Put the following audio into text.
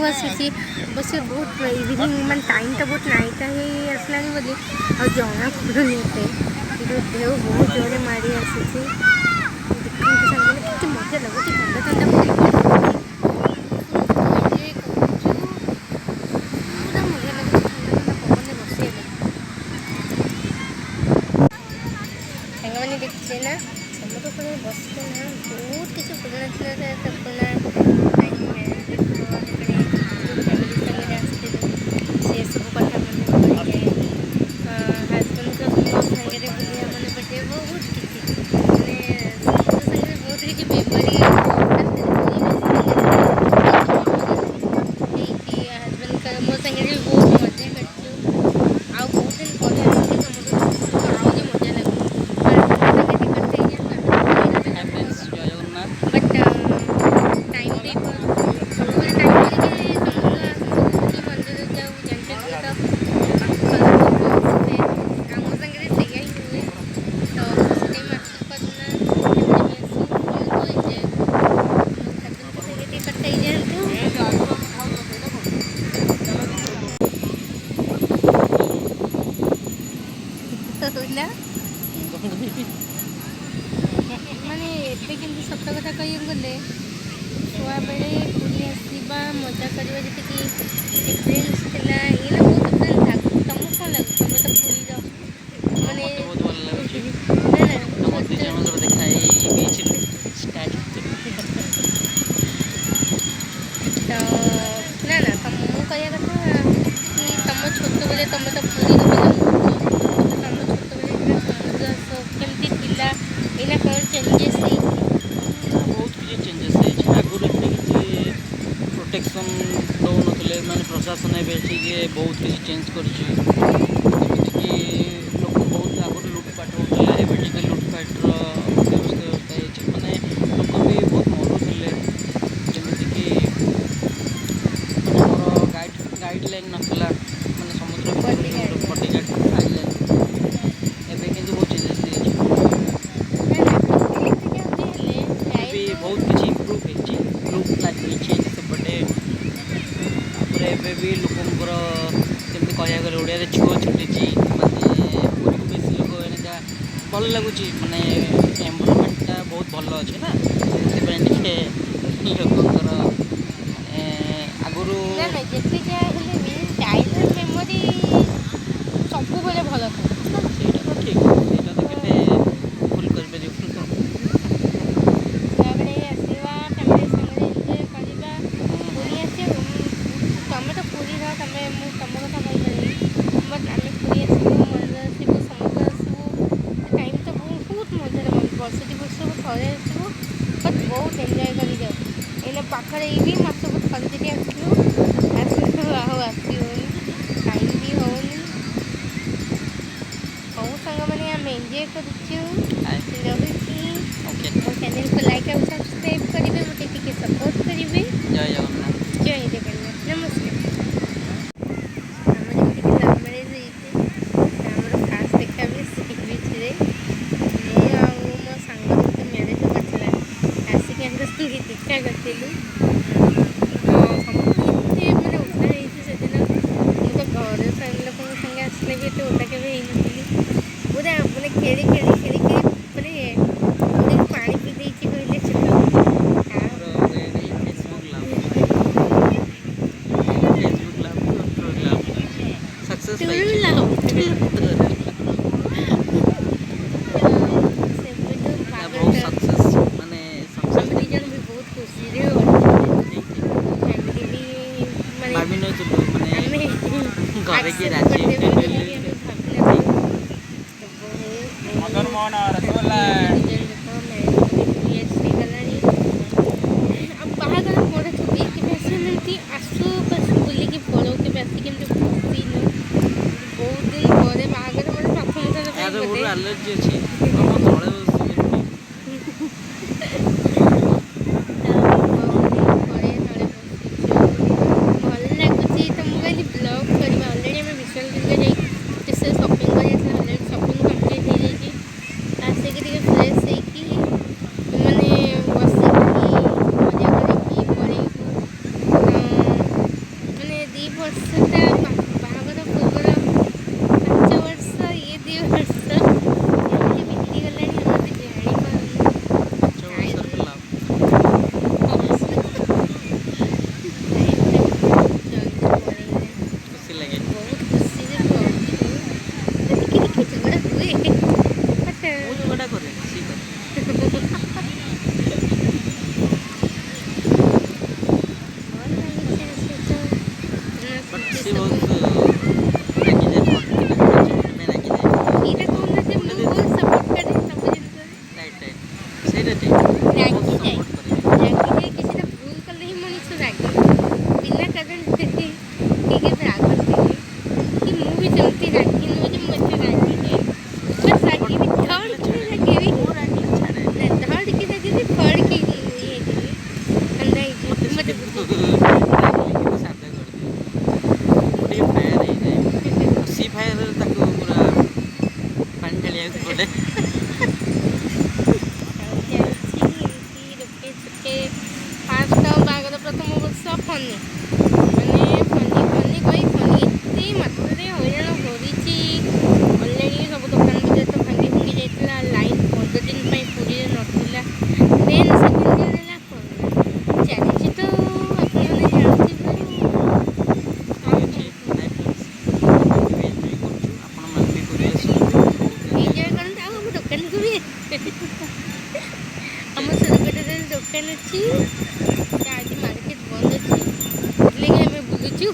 बसी बस बहुत इवनिंग मैं टाइम तो बहुत नाइट ही आसला बोली आ जना पड़ूनी एते देव बहुत जोरे मारी आसी देखते मजा लगुच ठंडा ठंडा देखिए ना समुद्र कूल बसते ना बहुत किसी पुराना पुराना फैमिली संगे आसते से सब कथा मन पड़े हजबैंड को सागे बुलिया मन पड़े बहुत किसी समुद्र संगे बहुत किसी मेमोरी हजबैंड का मो संगे भी बहुत मजा कर आ बहुत दिन पर माने एबे किंतु सत कथा कही गले छुआ बेले पुरी आसवा मजा करवा जी डिफरेन्स था ये बहुत डिफरेन्स था तुमको कौन लगे तुम तो पुरी माने ना ना तुम कह कथा कि तुम छोट बेले तुम तो पुरी चेंजेस बहुत किसी चेंजेस आगुरी किसी प्रोटेक्शन दौन माने प्रशासन ए बहुत किसी चेंज करमितिक लोक बहुत आगुरी लुटपाट होता है टे लुटपाटर व्यवस्था माने लोक भी बहुत मरुले जमीक मोर गाइडलाइन नाला माने समुद्र बॉडीगार्ड गाइडलाइन एवं कि बहुत चेंजेस बहुत किसी इम्प्रूव होती सेपटे भी लोकंर जमी कह गले ओडिया छुआ छुटी मानने पूरी बेस लोक भल लगुच माने एनवायरनमेंटा बहुत भल अच्छे ना से लोकंर आगुरी मेमोरी सब भल था ठीक बहुत एंजॉय कर जाओ पाखे भी मसक थरी आसलु टाइम भी होनी हूँ सांग मैंने आम एंजॉय कर चैनल को लाइक और सब्सक्राइब करेंगे मत सपोर्ट करेंगे जय जगन्नाथ जय जगन्नाथ नमस्कार देखा करलु समस्ते मैंने उदा से मुझे घर फैमिली लोक संगे आसले भी ये उदा के पूरा मैंने खेली खेली खेली मैंने पा पी दे कहले घरे की राजी मदन मोहन रसगोल्ला बाहर बड़ा छुट्टी के आसु बस बुलिकी पड़ो के आसिक खुशी बहुत दिन पर बाहर मैं प्रथम थर एलर्जी अच्छी तले ଗୋଟେ ଦୁଃଖେ ସୁଖେ ଫାଷ୍ଟ ବାହାଘର ପ୍ରଥମ ବର୍ଷ ଫନି ମାନେ ଫନି କହି ଫନି ଏତେ ମାତ୍ରାରେ ହଇରାଣ କରିଛି। ଅଲରେଡ଼ି ସବୁ ଦୋକାନ ବଜାର ତ ଭାଙ୍ଗି ଭୁଙ୍ଗି ଯାଇଥିଲା। ଲାଇନ୍ 15 ଦିନ ପାଇଁ ପୁରୀରେ ନଥିଲା। ଦେନ୍ ସେକେଣ୍ଡ ଇୟର୍ ହେଲା କରୋନା ଚାଲିଛି ତ ଆପଣମାନେ ଜାଣିଥିବେ। ଏନ୍ଜୟ କରନ୍ତୁ ଆଉ ଆମ ଦୋକାନକୁ ବି ଆମ ସୁରଗଡ଼ରେ ଦୋକାନ ଅଛି। ଆଜି ମାର୍କେଟ ବନ୍ଦ ଅଛି ସେଥିଲାଗି ଆମେ ବୁଲୁଛୁ।